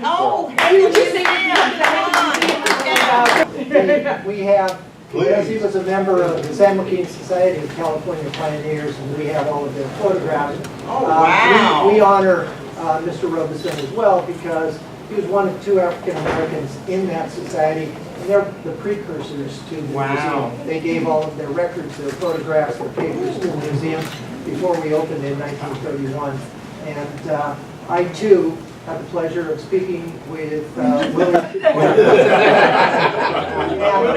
Oh, hey, what you think? We have, as he was a member of the San Joaquin Society of California Pioneers, and we have all of their photographs. Oh, wow. We honor Mr. Robison as well because he was one of 2 African Americans in that society. And they're the precursors to the museum. They gave all of their records, their photographs, their papers to the museum before we opened in 1931. And I, too, had the pleasure of speaking with Willie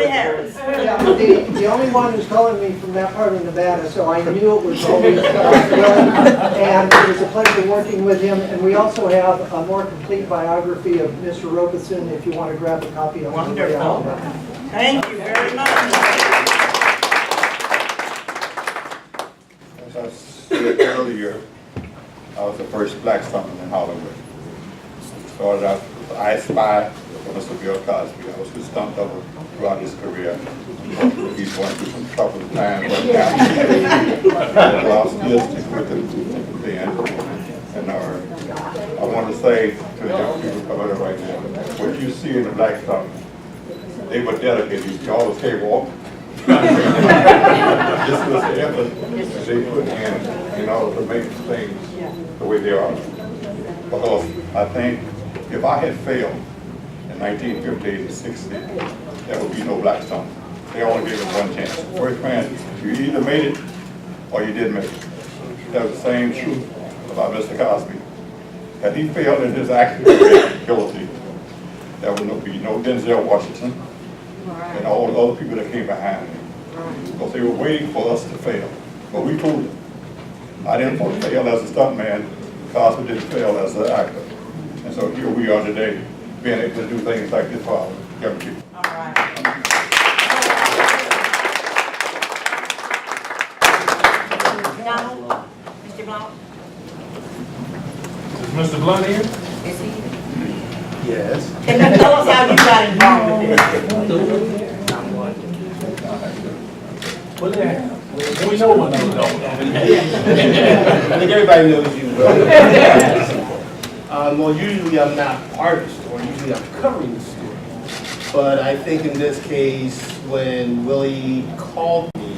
Harris. The only one who's calling me from that part of Nevada, so I knew it was always Willie. And it was a pleasure working with him. And we also have a more complete biography of Mr. Robison if you want to grab a copy of it. Wonderful. Thank you very much. As I said earlier, I was the first black stuntman in Hollywood. Started out with I Spy for Mr. Bill Cosby. I was his stunt double throughout his career. He's going through some troubled times right now. I still stick with him then. And I want to say to the young people coming in right now, what you see in the black stuntmen, they were dedicated. You always can't walk. This was the effort that they put in order to make things the way they are. Because I think if I had failed in 1958 and 60, there would be no black stunt. They only gave us one chance. First chance, you either made it or you didn't make it. That was the same truth about Mr. Cosby. Had he failed in his acting ability, there would be no Denzel Washington and all the other people that came behind him. Because they were waiting for us to fail. But we proved it. I didn't fail as a stuntman. Cosby didn't fail as an actor. And so here we are today, being able to do things like this for our young people. All right. Mr. Blount? Is Mr. Blunt here? Is he? Yes. Can you tell us how you got involved with this? Well, yeah. We know one another. I think everybody knows you, bro. Well, usually I'm not part of the story. Usually I'm covering the story. But I think in this case, when Willie called me,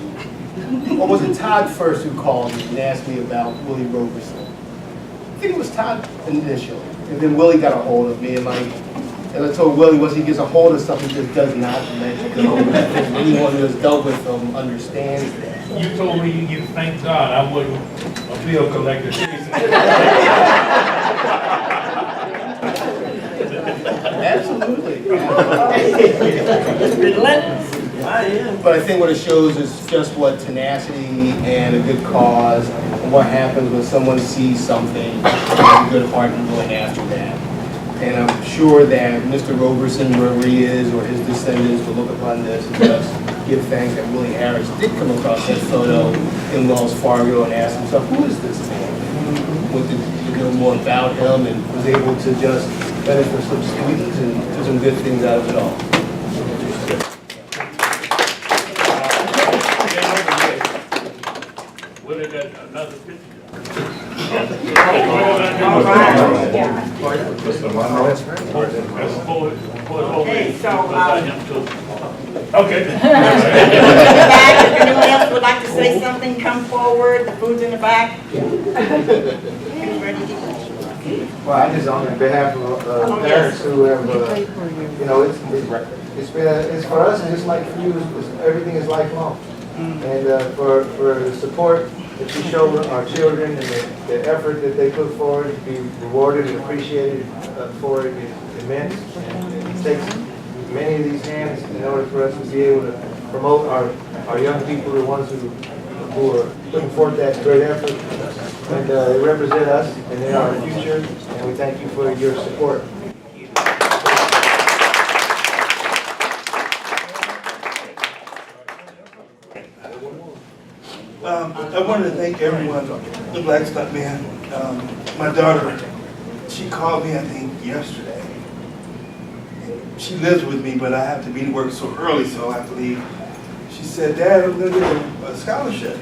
or was it Todd first who called me and asked me about Willie Robison? I think it was Todd initially. And then Willie got a hold of me, and I told Willie, once he gets a hold of something, he just does not let it go. I think anyone who has dealt with him understands that. You told me you thank God I wasn't a bill collector. Absolutely. Relentless. But I think what it shows is just what tenacity and a good cause, and what happens when someone sees something and has a good heart and going after that. And I'm sure that Mr. Robison, wherever he is, or his descendants will look upon this and just give thanks that Willie Harris did come across that photo in Wells Fargo and ask himself, who is this man? What to know more about him, and was able to just benefit some students and do some good things out of it all. Well, they got another picture. Okay, so, okay. if anyone else would like to say something, come forward. The food's in the back. Who's ready to eat? Well, I just on behalf of parents who have, you know, it's for us, and just like for you, everything is lifelong. And for the support that you show our children and the effort that they put forward to be rewarded and appreciated for it is immense. And it takes many of these hands in order for us to be able to promote our young people, the ones who are putting forth that great effort. And they represent us, and they are our future, and we thank you for your support. I wanted to thank everyone, the Black Stuntman. My daughter, she called me, I think, yesterday. She lives with me, but I have to be to work so early, so I have to leave. She said, Dad, I'm going to get a scholarship.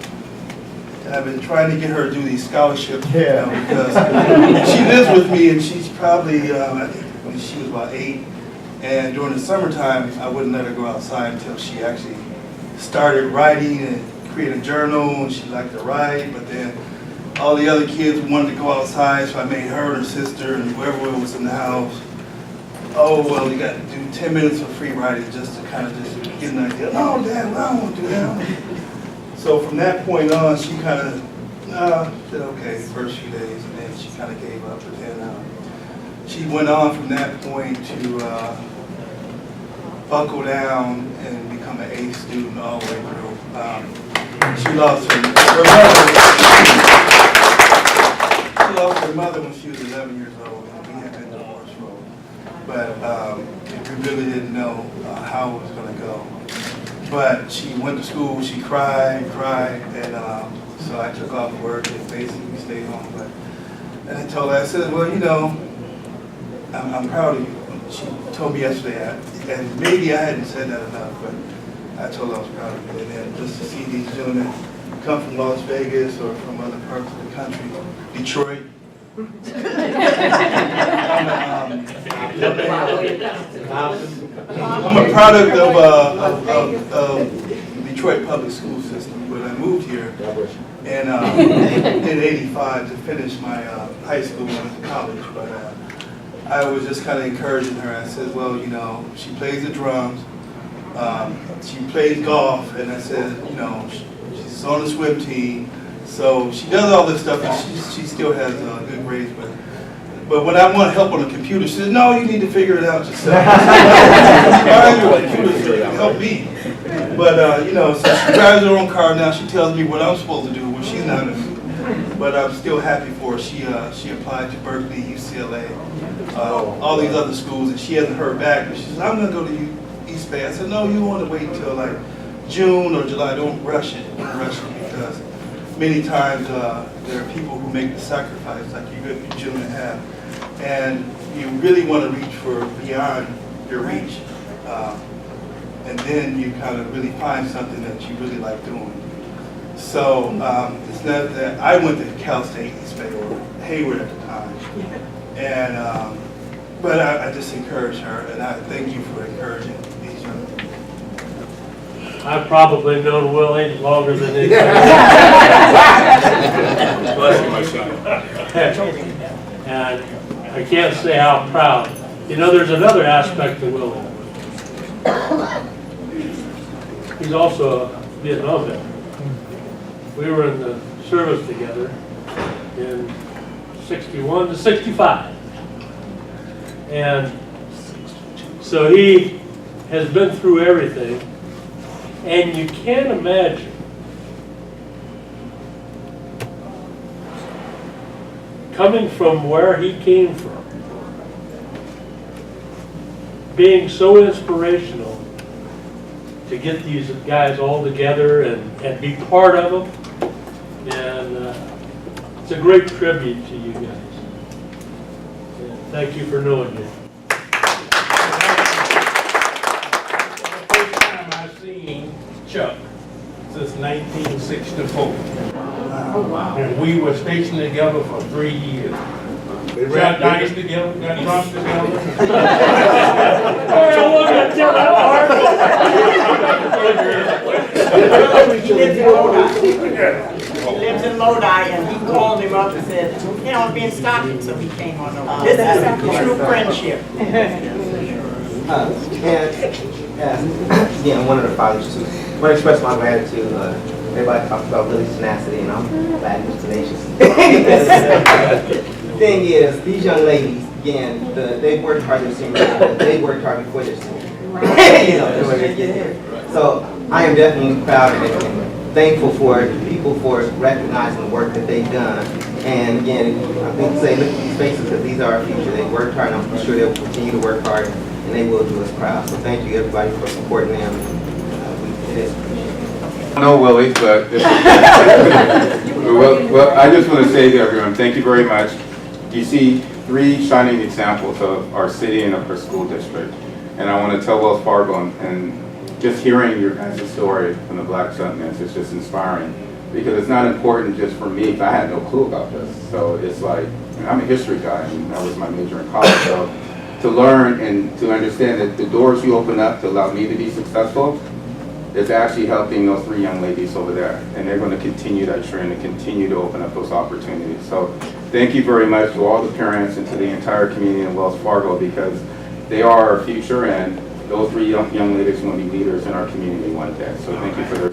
And I've been trying to get her to do these scholarships, you know, because she lives with me, and she's probably, I think when she was about 8. And during the summertime, I wouldn't let her go outside until she actually started writing and create a journal, and she liked to write. But then all the other kids wanted to go outside, so I made her and her sister and whoever was in the house, oh, well, you got to do 10 minutes of free writing just to kind of just get an idea. Oh, Dad, well, I don't want to do that. So from that point on, she kind of said, okay, the first few days, and then she kind of gave up. But then she went on from that point to buckle down and become an A student all the way through. She lost her mother when she was 11 years old, and we had been divorced for, but we really didn't know how it was going to go. But she went to school, she cried, and so I took off work and basically stayed home. And I told her, I said, well, you know, I'm proud of you. She told me yesterday, and maybe I hadn't said that enough, but I told her I was proud of you. And then just to see these gentlemen come from Las Vegas or from other parts of the country, Detroit. I'm a product of Detroit public school system, but I moved here and in '85 to finish my high school and college. But I was just kind of encouraging her. I said, well, you know, she plays the drums, she plays golf, and I said, you know, she's on the swim team. So she does all this stuff, and she still has good grades. But when I want help on the computer, she says, no, you need to figure it out yourself. I do computers to help me. But, you know, so she drives her own car now. She tells me what I'm supposed to do, when she's not. But I'm still happy for her. She applied to Berkeley, UCLA, all these other schools, and she hasn't heard back. But she says, I'm going to go to East Bay. I said, no, you want to wait until like June or July. Don't rush it. Don't rush it, because many times there are people who make the sacrifice like you gentlemen have, and you really want to reach for beyond your reach, and then you kind of really find something that you really like doing. So it's not that I went to Cal State East Bay or Hayward at the time, and but I just encourage her, and I thank you for encouraging these young people. I've probably known Willie longer than he and I can't say how proud. You know, there's another aspect to Willie. He's also a Vietnam vet. We were in the service together in 61 to 65. And so he has been through everything. And you can't imagine coming from where he came from, being so inspirational to get these guys all together and be part of them. And it's a great tribute to you guys. And thank you for knowing you. Chuck since 1964. Wow. And we were stationed together for 3 years. Got dined together, got drunk together. I want to tell that He lives in Lodi, and he called him up and said, you know, I'll be in Stockton, so he came on over. This is true friendship. Yeah, one of the fathers too. I want to express my gratitude. Everybody talks about Willie's tenacity, and I'm glad he's tenacious. Thing is, these young ladies, again, they worked hard this senior year, but they worked hard before this senior. You know, in order to get here. So I am definitely proud of it and thankful for people for recognizing the work that they've done. And again, I think say look at these faces because these are our future. They worked hard, and I'm sure they will continue to work hard. And they will do us proud. So thank you everybody for supporting them. It is appreciated. I know Willie, but well, I just want to say to everyone, thank you very much. You see 3 shining examples of our city and of our school district. And I want to tell Wells Fargo, and just hearing your guys' story from the Black Stuntmen is just inspiring. because it's not important just for me, I had no clue about this. So it's like, and I'm a history guy, and that was my major in college. So to learn and to understand that the doors you open up to allow me to be successful is actually helping those 3 young ladies over there. And they're going to continue that trend and continue to open up those opportunities. So thank you very much to all the parents and to the entire community in Wells Fargo, because they are our future, and those 3 young ladies are going to be leaders in our community one day. So thank you for their